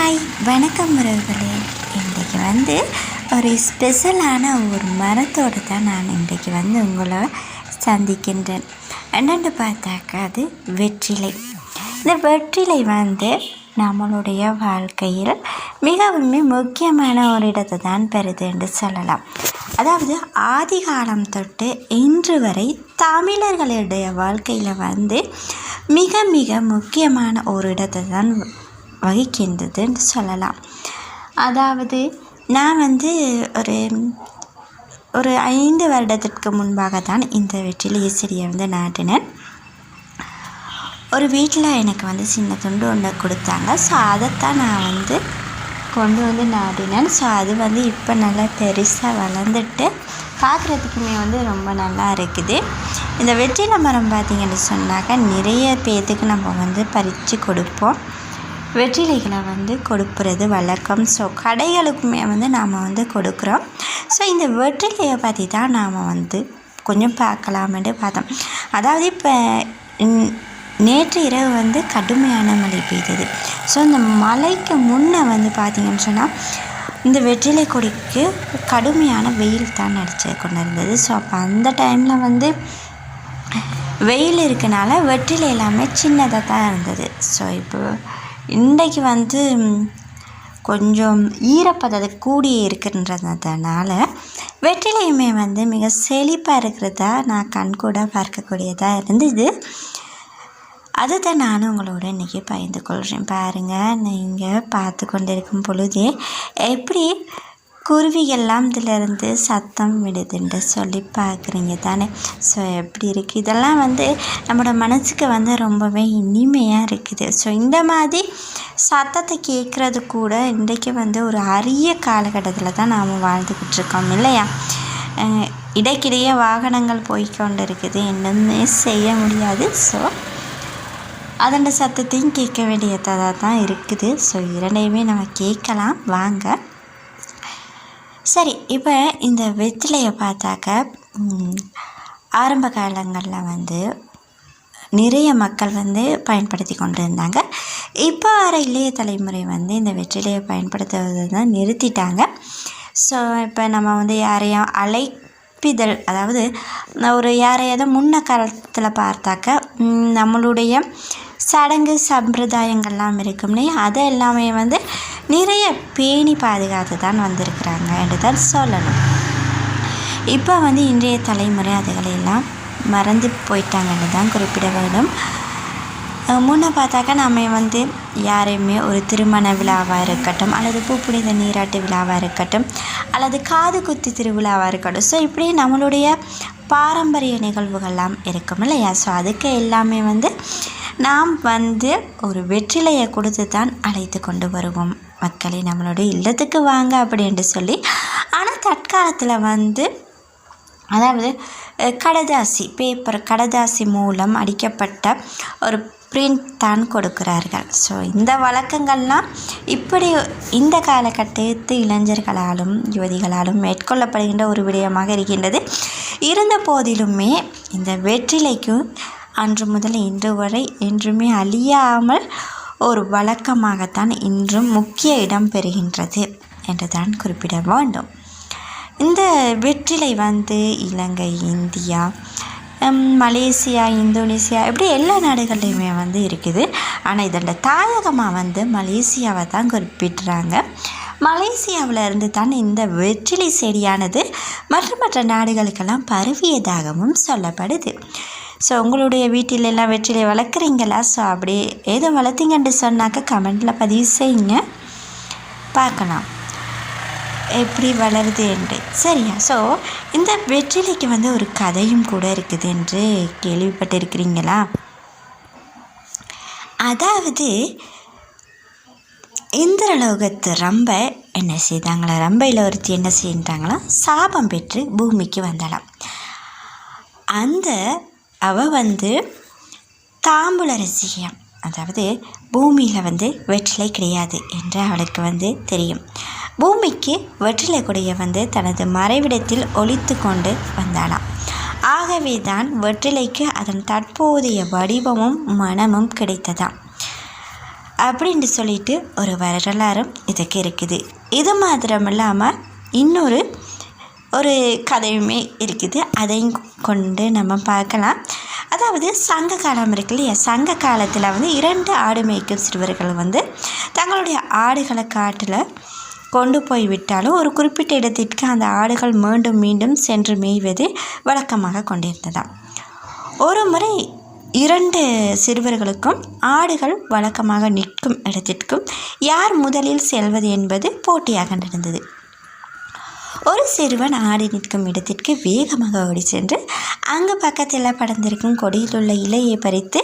Hi வணக்கம் உறவுகளே. இன்றைக்கி ஒரு ஸ்பெஷலான ஒரு மரத்தோடு தான் நான் இன்றைக்கி உங்களை சந்திக்கின்றேன். என்னென்னு பார்த்தாக்கா அது வெற்றிலை. இந்த வெற்றிலை நம்மளுடைய வாழ்க்கையில் மிகவும் முக்கியமான ஒரு இடத்தை தான் பெறுது என்று சொல்லலாம். அதாவது ஆதி காலம் தொட்டு இன்று வரை தமிழர்களுடைய வாழ்க்கையில் மிக மிக முக்கியமான ஒரு இடத்தை தான் வகிக்கின்றதுன்னு சொல்லலாம். அதாவது நான் ஒரு 5 வருடத்திற்கு முன்பாக தான் இந்த வெற்றிலை செடியை நாட்டினேன். ஒரு வீட்டில் எனக்கு சின்ன துண்டு ஒன்று கொடுத்தாங்க. ஸோ அதைத்தான் நான் கொண்டு நாட்டினேன். ஸோ அது இப்போ நல்லா பெருசாக வளர்ந்துட்டு பார்க்குறதுக்குமே ரொம்ப நல்லா இருக்குது. இந்த வெற்றிலை மரம் பார்த்திங்கன்னு சொன்னாக்கா நிறைய பேர்த்துக்கு நம்ம பறித்து கொடுப்போம். வெற்றிலைகளை கொடுக்குறது வழக்கம். ஸோ கடைகளுக்குமே நாம் கொடுக்குறோம். ஸோ இந்த வெற்றிலையை பற்றி தான் நாம் கொஞ்சம் பார்க்கலாமென்று பார்த்தோம். அதாவது இப்போ நேற்று இரவு கடுமையான மழை பெய்தது. ஸோ இந்த மழைக்கு முன்னே பார்த்திங்கன்னு சொன்னால் இந்த வெற்றிலை கொடிக்கு கடுமையான வெயில் தான் அடித்து கொண்டு இருந்தது. ஸோ அப்போ அந்த டைமில் வெயில் இருக்கனால வெற்றிலை எல்லாமே சின்னதாக தான் இருந்தது. ஸோ இப்போ இன்றைக்கு கொஞ்சம் ஈரப்பதத்தை கூடி இருக்குன்றதுனால வெற்றிலையுமே மிக செழிப்பாக இருக்கிறதா நான் கண்கூட பார்க்கக்கூடியதாக இருந்தது. அதுதான் நானும் உங்களோட இன்றைக்கி பகிர்ந்து கொள்கிறேன். பாருங்கள், நீங்கள் பார்த்து கொண்டு இருக்கும் பொழுதே எப்படி குருவிகள்லாம் இதிலேருந்து சத்தம் விடுதுன்னு சொல்லி பார்க்குறீங்க தானே. ஸோ எப்படி இருக்குது இதெல்லாம் நம்மளோட மனசுக்கு ரொம்பவே இனிமையாக இருக்குது. ஸோ இந்த மாதிரி சத்தத்தை கேட்குறது கூட இன்றைக்கி ஒரு அரிய காலகட்டத்தில் தான் நாம் வாழ்ந்துக்கிட்டு இருக்கோம் இல்லையா. இடைக்கிடையே வாகனங்கள் போய்கொண்டு இருக்குது, என்னமே செய்ய முடியாது. ஸோ அதோட சத்தத்தையும் கேட்க வேண்டியதாக தான் இருக்குது. ஸோ இரண்டையுமே நம்ம கேட்கலாம் வாங்க. சரி, இப்போ இந்த வெற்றிலையை பார்த்தாக்க ஆரம்ப காலங்களில் நிறைய மக்கள் பயன்படுத்தி கொண்டு இருந்தாங்க. இப்போ வர இளைய தலைமுறை இந்த வெற்றிலையை பயன்படுத்துவதை தான் நிறுத்திட்டாங்க. ஸோ இப்போ நம்ம யாரையும் அழைப்பிதழ், அதாவது ஒரு யாரையாவது முன்ன காலத்தில் பார்த்தாக்க நம்மளுடைய சடங்கு சம்பிரதாயங்கள்லாம் இருக்கும்னே அதை எல்லாமே நிறைய பேணி பாதுகாத்து தான் வந்திருக்கிறாங்க என்று தான் சொல்லணும். இப்போ இன்றைய தலைமுறை அதுகளெல்லாம் மறந்து போயிட்டாங்கன்னு தான் குறிப்பிட வேண்டும். முன்னே பார்த்தாக்கா நம்ம யாரையுமே ஒரு திருமண விழாவாக இருக்கட்டும், அல்லது பூப்புனித நீராட்டு விழாவாக இருக்கட்டும், அல்லது காது குத்தி திருவிழாவாக இருக்கட்டும், ஸோ இப்படி நம்மளுடைய பாரம்பரிய நிகழ்வுகள்லாம் இருக்கும் இல்லையா. ஸோ அதுக்கு எல்லாமே நாம் ஒரு வெற்றிலையை கொடுத்து தான் அழைத்து கொண்டு வருவோம் மக்களை நம்மளுடைய இல்லத்துக்கு வாங்க அப்படின்ட்டு சொல்லி. ஆனால் தற்காலத்தில் அதாவது கடதாசி மூலம் அடிக்கப்பட்ட ஒரு பிரிண்ட் தான் கொடுக்கிறார்கள். ஸோ இந்த வழக்கங்கள்லாம் இப்படி இந்த காலகட்டத்து இளைஞர்களாலும் யுவதிகளாலும் மேற்கொள்ளப்படுகின்ற ஒரு விடயமாக இருக்கின்றது. இருந்த போதிலுமே இந்த வெற்றிலைக்கு அன்று முதல் இன்று வரை என்றுமே அழியாமல் ஒரு வழக்கமாகத்தான் இன்றும் முக்கிய இடம் பெறுகின்றது என்று தான் குறிப்பிட வேண்டும். இந்த வெற்றிலை இலங்கை, இந்தியா, மலேசியா, இந்தோனேசியா இப்படி எல்லா நாடுகள்லையுமே இருக்குது. ஆனால் இதோட தாயகமாக மலேசியாவை தான் குறிப்பிடுறாங்க. மலேசியாவில் இருந்து தான் இந்த வெற்றிலை செடியானது மற்ற நாடுகளுக்கெல்லாம் பரவியதாகவும் சொல்லப்படுது. ஸோ உங்களுடைய வீட்டிலெல்லாம் வெற்றிலை வளர்க்குறீங்களா? ஸோ அப்படி ஏதோ வளர்த்தீங்கன்னு சொன்னாக்க கமெண்டில் பதிவு செய்யுங்க, பார்க்கலாம் எப்படி வளருது என்று. சரியா? ஸோ இந்த வெற்றிலைக்கு ஒரு கதையும் கூட இருக்குது என்று கேள்விப்பட்டிருக்கிறீங்களா? அதாவது இந்திரலோகத்து ரம்ப என்ன செய்தாங்களா, ரம்பையில் ஒருத்தி என்ன செய்தாங்களா, சாபம் பெற்று பூமிக்கு வந்தாலாம். அவள் தாம்பூல ரசிகம், அதாவது பூமியில் வெற்றிலை கிடையாது என்று அவளுக்கு தெரியும். பூமிக்கு வெற்றிலை கொடியை தனது மறைவிடத்தில் ஒளித்து கொண்டு வந்தாளாம். ஆகவே தான் வெற்றிலைக்கு அதன் தற்போதைய வடிவமும் மனமும் கிடைத்ததாம். அப்படின்ட்டு சொல்லிட்டு ஒரு வரலாறும் இதுக்கு இருக்குது. இது மாத்திரம் இல்லாமல் இன்னொரு கதையுமே இருக்குது. அதையும் கொண்டு நம்ம பார்க்கலாம். அதாவது சங்க காலம் இருக்கு இல்லையா, சங்க காலத்தில் வந்து 2 ஆடு மேய்க்கும் சிறுவர்கள் வந்து தங்களுடைய ஆடுகளை காட்டில் கொண்டு போய் விட்டாலும் ஒரு குறிப்பிட்ட இடத்திற்கு அந்த ஆடுகள் மீண்டும் மீண்டும் சென்று மேய்வது வழக்கமாக கொண்டிருந்ததாம். ஒரு முறை 2 சிறுவர்களுக்கும் ஆடுகள் வழக்கமாக நிற்கும் இடத்திற்கும் யார் முதலில் செல்வது என்பது போட்டியாக நடந்தது. ஒரு சிறுவன் ஆடு நிற்கும் இடத்திற்கு வேகமாக ஓடி சென்று அங்கு பக்கத்தில் படர்ந்திருக்கும் கொடியில் உள்ள இலையை பறித்து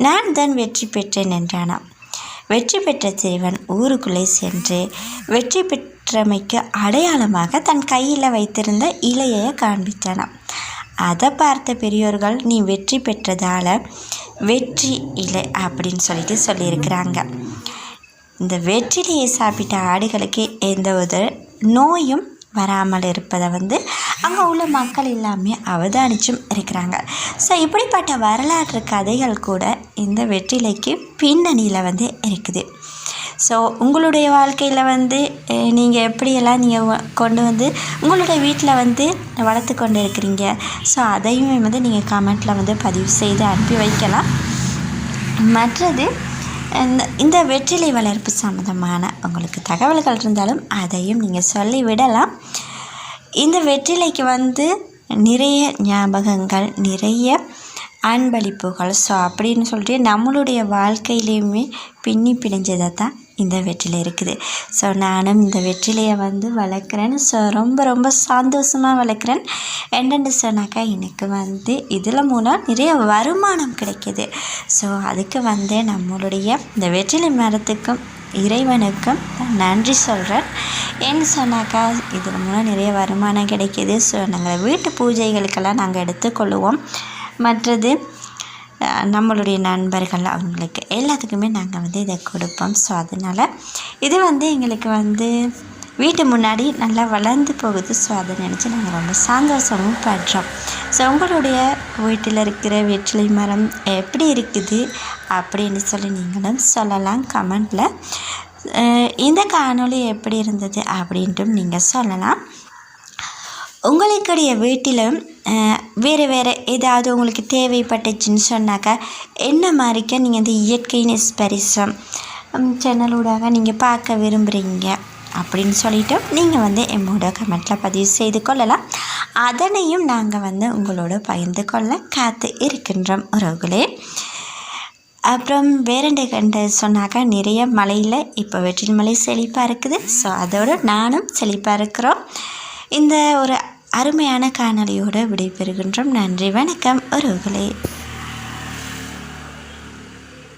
நான் தான் வெற்றி பெற்றேன் என்றானாம். வெற்றி பெற்ற சிறுவன் ஊருக்குள்ளே சென்று வெற்றி பெற்றமைக்கு அடையாளமாக தன் கையில் வைத்திருந்த இலையை காண்பித்தானாம். அதை பார்த்த பெரியோர்கள் நீ வெற்றி பெற்றதால் வெற்றி இலை அப்படின்னு சொல்லியிருக்கிறாங்க. இந்த வெற்றிலையை சாப்பிட்ட ஆடுகளுக்கு எந்த ஒரு நோயும் வராமல் இருப்பதை வந்து அங்கே உள்ள மக்கள் எல்லாமே அவதானிச்சும் இருக்கிறாங்க. ஸோ இப்படிப்பட்ட வரலாற்று கதைகள் கூட இந்த வெற்றிலைக்கு பின்னணியில் வந்து இருக்குது. ஸோ உங்களுடைய வாழ்க்கையில் வந்து நீங்கள் எப்படியெல்லாம் நீங்கள் கொண்டு வந்து உங்களுடைய வீட்டில் வந்து வளர்த்து கொண்டு இருக்கிறீங்க, ஸோ அதையுமே வந்து நீங்கள் கமெண்ட்டில் வந்து பதிவு செய்து அனுப்பி வைக்கலாம். மற்றது இந்த வெற்றிலை வளர்ப்பு சம்மந்தமான உங்களுக்கு தகவல்கள் இருந்தாலும் அதையும் நீங்கள் சொல்லிவிடலாம். இந்த வெற்றிலைக்கு வந்து நிறைய ஞாபகங்கள், நிறைய அன்பளிப்புகள், ஸோ அப்படின்னு சொல்லிட்டு நம்மளுடைய வாழ்க்கையிலையுமே பின்னி பிணைஞ்சதாக தான் இந்த வெற்றிலை இருக்குது. ஸோ நானும் இந்த வெற்றிலையை வந்து வளர்க்குறேன். ஸோ ரொம்ப ரொம்ப சந்தோஷமாக வளர்க்குறேன். என்னென்னு சொன்னாக்கா எனக்கு வந்து இதில் மூலம் நிறைய வருமானம் கிடைக்கிது. ஸோ அதுக்கு வந்து நம்மளுடைய இந்த வெற்றிலை மரத்துக்கும் இறைவனுக்கும் நன்றி சொல்கிறேன். ஏன்னு சொன்னாக்கா இதில் மூலம் நிறைய வருமானம் கிடைக்கிது. ஸோ நாங்கள் வீட்டு பூஜைகளுக்கெல்லாம் நாங்கள் எடுத்துக்கொள்ளுவோம். மற்றது நம்மளுடைய நண்பர்கள் அவங்களுக்கு எல்லாத்துக்குமே நாங்கள் வந்து இதை கொடுப்போம். ஸோ அதனால் இது வந்து எங்களுக்கு வந்து வீட்டு முன்னாடி நல்லா வளர்ந்து போகுது. ஸோ அதை நினச்சி நாங்கள் ரொம்ப சந்தோஷமும் படுறோம். ஸோ உங்களுடைய வீட்டில் இருக்கிற வெற்றிலை மரம் எப்படி இருக்குது அப்படின்னு சொல்லி நீங்களும் சொல்லலாம் கமெண்டில். இந்த காணொளி எப்படி இருந்தது அப்படின்ட்டும் நீங்கள் சொல்லலாம். உங்களுடைய வீட்டிலும் வேறு ஏதாவது உங்களுக்கு தேவைப்பட்டுச்சுன்னு சொன்னாக்கா என்ன மாதிரிக்க நீங்கள் இந்த இயற்கையின் ஸ்பரிசம் சேனலூடாக நீங்கள் பார்க்க விரும்புகிறீங்க அப்படின்னு சொல்லிவிட்டு நீங்கள் வந்து என்னோட கமெண்ட்டில் பதிவு செய்து கொள்ளலாம். அதனையும் நாங்கள் வந்து உங்களோட பகிர்ந்து கொள்ள காத்து இருக்கின்றோம் உறவுகளே. அப்புறம் வேறெண்டு கண்டு சொன்னாக்கா நிறைய மலையில் இப்போ வெற்றிலை மலை செழிப்பாக இருக்குது. ஸோ அதோடு நானும் செழிப்பாக இருக்கிறோம். இந்த ஒரு அருமையான காணொளியோடு விடைபெறுகின்றோம். நன்றி, வணக்கம் உறவுகளே.